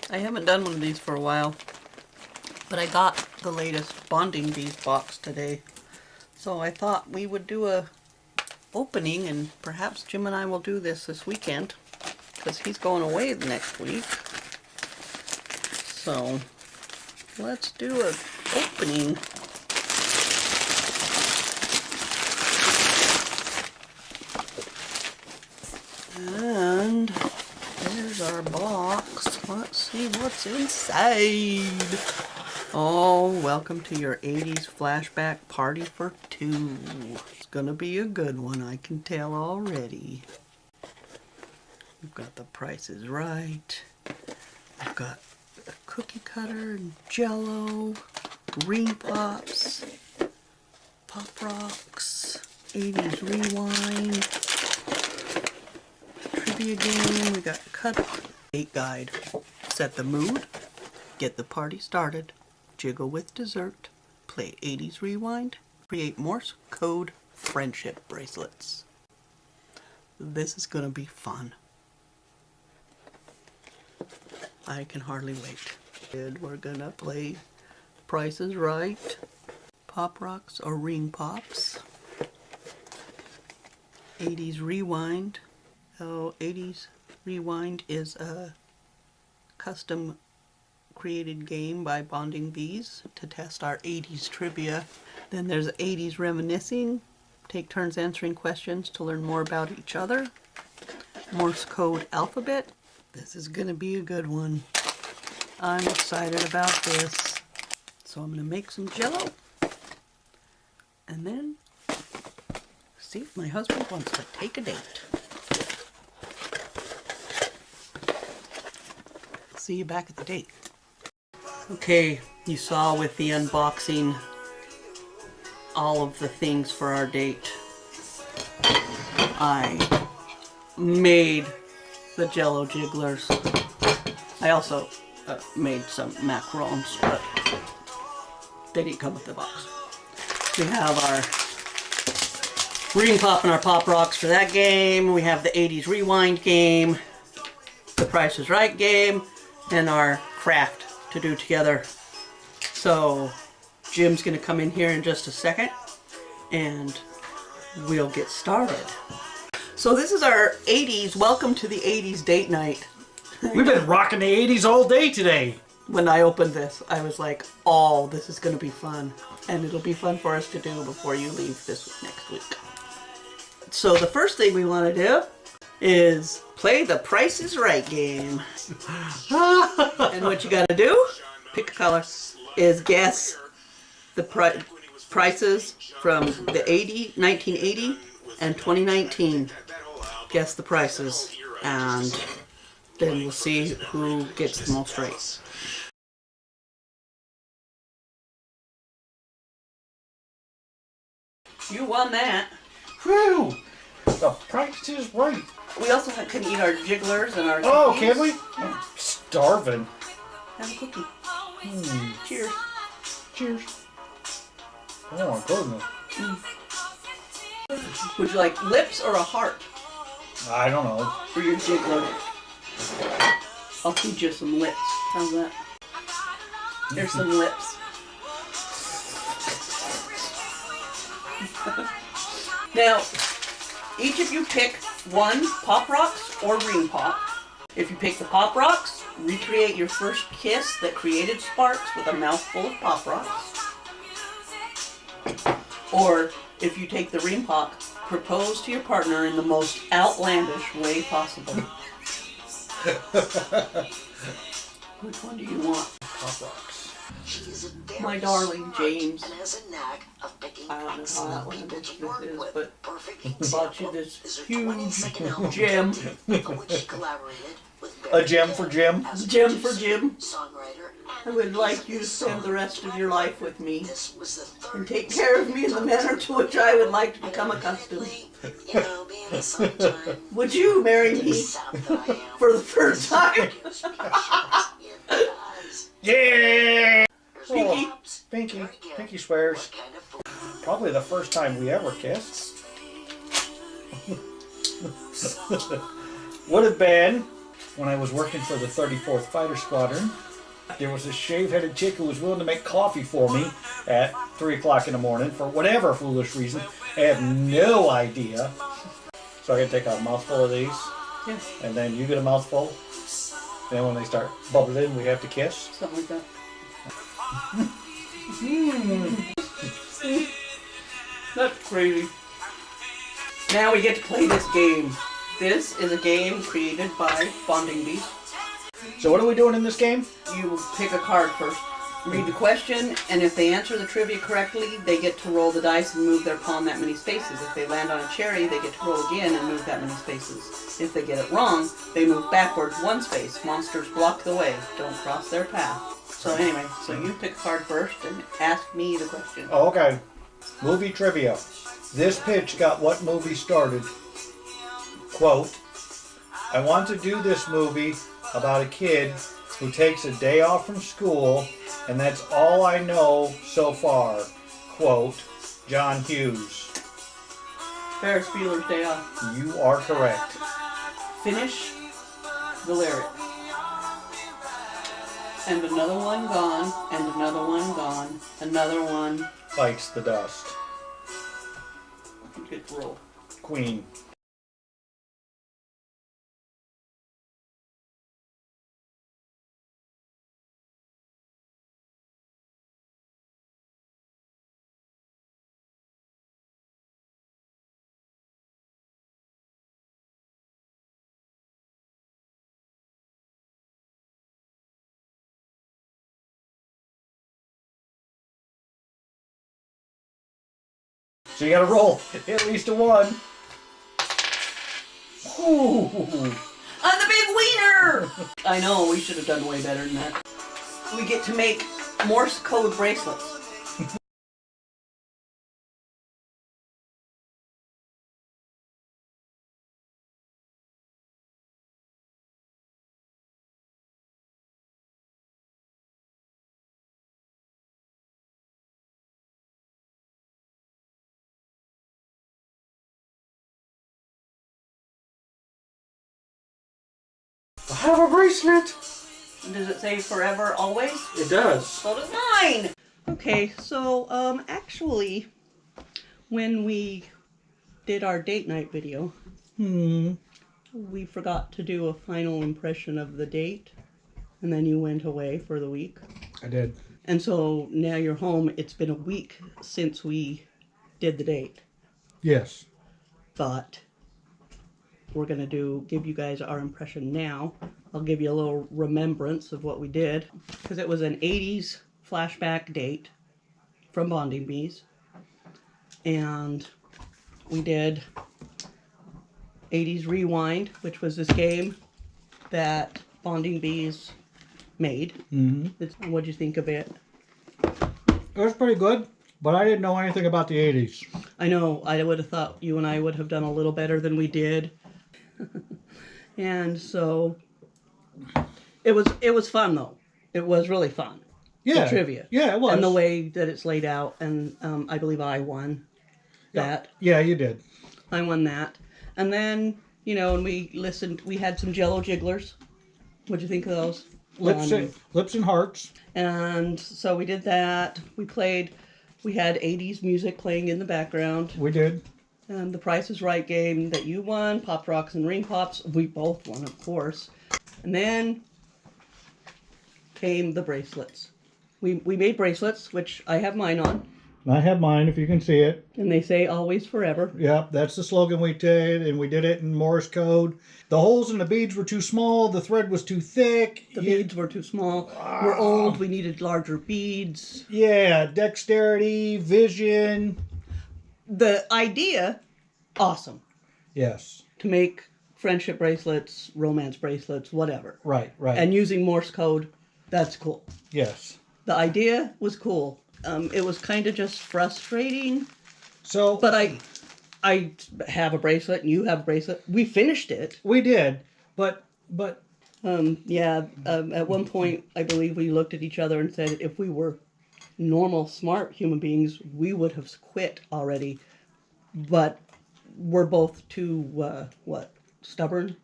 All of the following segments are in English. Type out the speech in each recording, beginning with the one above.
I haven't done one of these for a while, but I got the latest Bonding Bees box today. So I thought we would do a opening, and perhaps Jim and I will do this weekend because he's going away next week. So let's do an opening. And there's our box. Let's see what's inside. Oh, welcome to your 80s flashback party for two. It's gonna be a good one, I can tell already. We've got The Price is Right. We've got a cookie cutter and Jello, Green Pops, Pop Rocks, 80s Rewind, trivia game. We got cut date guide. Set the mood, get the party started, jiggle with dessert, play 80s Rewind, create Morse code friendship bracelets. This is gonna be fun. I can hardly wait. And we're gonna play Price is Right, Pop Rocks or Ring Pops, 80s Rewind. Oh, 80s Rewind is a custom created game by Bonding Bees to test our 80s trivia. Then there's 80s Reminiscing. Take turns answering questions to learn more about each other. Morse code alphabet. This is gonna be a good one. I'm excited about this. So I'm gonna make some Jello and then see if my husband wants to take a date. See you back at the date. Okay, you saw with the unboxing all of the things for our date. I made the Jello jigglers. I also made some macarons, but they didn't come with the box. We have our Ring Pop and our Pop Rocks for that game. We have the 80s Rewind game, the Price is Right game, and our craft to do together. So Jim's gonna come in here in just a second and we'll get started. So this is our 80s, welcome to the 80s date night. We've been rocking the 80s all day today. When I opened this, I was like, oh, this is gonna be fun. And it'll be fun for us to do before you leave this next week. So the first thing we wanna do is play the Price is Right game. And what you gotta do, pick a color, is guess the prices from the 1980 and 2019. Guess the prices, and then we'll see who gets the most right. You won that. Whew! The Price is Right. We also can eat our jigglers and our cookies. Oh, can we? I'm starving. Have a cookie. Mm. Cheers. Cheers. Oh, goodness. Would you like lips or a heart I don't know. for your jiggler? I'll feed you some lips. How's that? Here's some lips. Now, each of you pick one Pop Rocks or Ring Pop. If you pick the Pop Rocks, recreate your first kiss that created sparks with a mouthful of Pop Rocks. Or, if you take the Ring Pop, propose to your partner in the most outlandish way possible. Which one do you want? Pop Rocks. My darling James. And has a knack of picking I don't know how excellent that one people this to work is, with. but Perfect I bought you example this is her huge 22nd album, gem. for which she collaborated with A gem for Jim. as a Gem for producer, Jim. songwriter, I would like you to spend the rest of your life with me this was the third and take care of me in the manner to which I would like to become accustomed. you know, being the summertime, Would you marry me sap that I am. for the first time? Yeah! Pinky? Pinky. Pinky swears. Kind of fool. Probably the first time we ever kissed. Would have been when I was working for the 34th Fighter Squadron. There was a shave-headed chick who was willing to make coffee for me at 3 o'clock in the morning for whatever foolish reason. I have no idea. So I gotta take a mouthful of these, Yes, and then you get a mouthful. Then when they start bubbling, we have to kiss. something like that. That's crazy. Now we get to play this game. This is a game created by Bonding Bees. So what are we doing in this game? You pick a card first, read the question, and if they answer the trivia correctly, they get to roll the dice and move their pawn that many spaces. If they land on a cherry, they get to roll again and move that many spaces. If they get it wrong, they move backwards one space. Monsters block the way. Don't cross their path. So anyway, so you pick a card first and ask me the question. Oh, okay. Movie trivia. This pitch got what movie started? Quote, I want to do this movie about a kid who takes a day off from school, and that's all I know so far. Quote, John Hughes. Ferris Bueller's Day Off. You are correct. Finish the lyric. And another one gone, and another one gone, another one Bites the dust. gets rolled. Queen. So you gotta roll at least a 1. Ooh. I'm the big wiener! I know, we should have done way better than that. We get to make Morse code bracelets. I have a bracelet. Does it say forever, always? It does. So does mine! Okay, so, actually, when we did our date night video, we forgot to do a final impression of the date, and then you went away for the week. I did. And so now you're home. It's been a week since we did the date, Yes. but we're gonna give you guys our impression now. I'll give you a little remembrance of what we did, because it was an 80s flashback date from Bonding Bees, and we did 80s Rewind, which was this game that Bonding Bees made. Mm-hmm. What'd you think of it? It was pretty good, but I didn't know anything about the 80s. I know, I would have thought you and I would have done a little better than we did. And so it was fun though. It was really fun. Yeah. The trivia. Yeah, it was. And the way that it's laid out, and I believe I won that. Yeah, you did. I won that. And then, and we had some Jello jigglers. What'd you think of those? Lips and Hearts. And so we did that. We had 80s music playing in the background. We did. And the Price is Right game that you won, Pop Rocks and Ring Pops, we both won, of course. And then came the bracelets. We made bracelets, which I have mine on, I have mine, if you can see it. and they say always forever. Yep, that's the slogan we did, and we did it in Morse code. The holes in the beads were too small, the thread was too thick. The beads were too small. We're old, we needed larger beads. Yeah, dexterity, vision. The idea, awesome. Yes. To make friendship bracelets, romance bracelets, whatever. Right. And using Morse code, that's cool. Yes. The idea was cool. It was kind of just frustrating. So, But I have a bracelet and you have a bracelet. We finished it. we did, but At one point, I believe we looked at each other and said, if we were normal, smart human beings, we would have quit already. But we're both too, stubborn?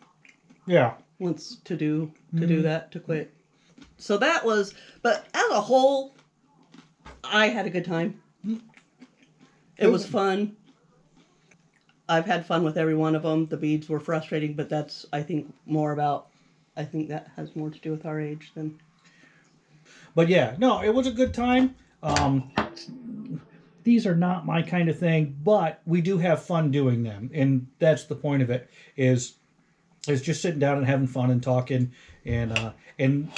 yeah. wants to do that, to quit. So that was, but as a whole, I had a good time. It was fun. I've had fun with every one of them. The beads were frustrating, but that's, I think, I think that has more to do with our age than. But yeah, no, it was a good time. These are not my kind of thing, but we do have fun doing them, and that's the point of it. Is just sitting down and having fun and talking and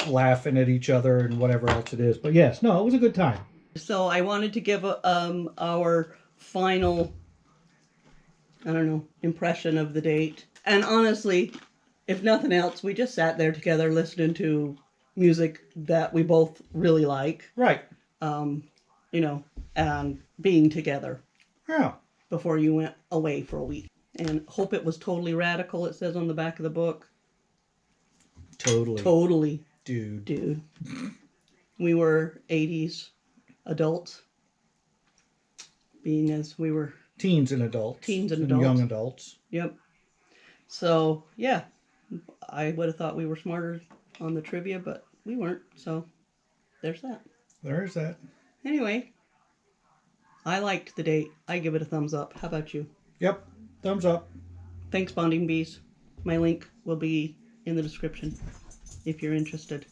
laughing at each other and whatever else it is. But yes, no, it was a good time. So I wanted to give our final, I don't know, impression of the date. And honestly, if nothing else, we just sat there together listening to music that we both really like. Right. You know, and being together Yeah. before you went away for a week. And hope it was totally radical, it says on the back of the book. Totally. Totally, Dude. We were 80s adults, being as we were, Teens and adults. Teens and adults. Young adults. yep. So, yeah, I would have thought we were smarter on the trivia, but we weren't, so there's that. There's that. Anyway, I liked the date. I give it a thumbs up. How about you? Yep. Thumbs up. Thanks, Bonding Bees. My link will be in the description if you're interested.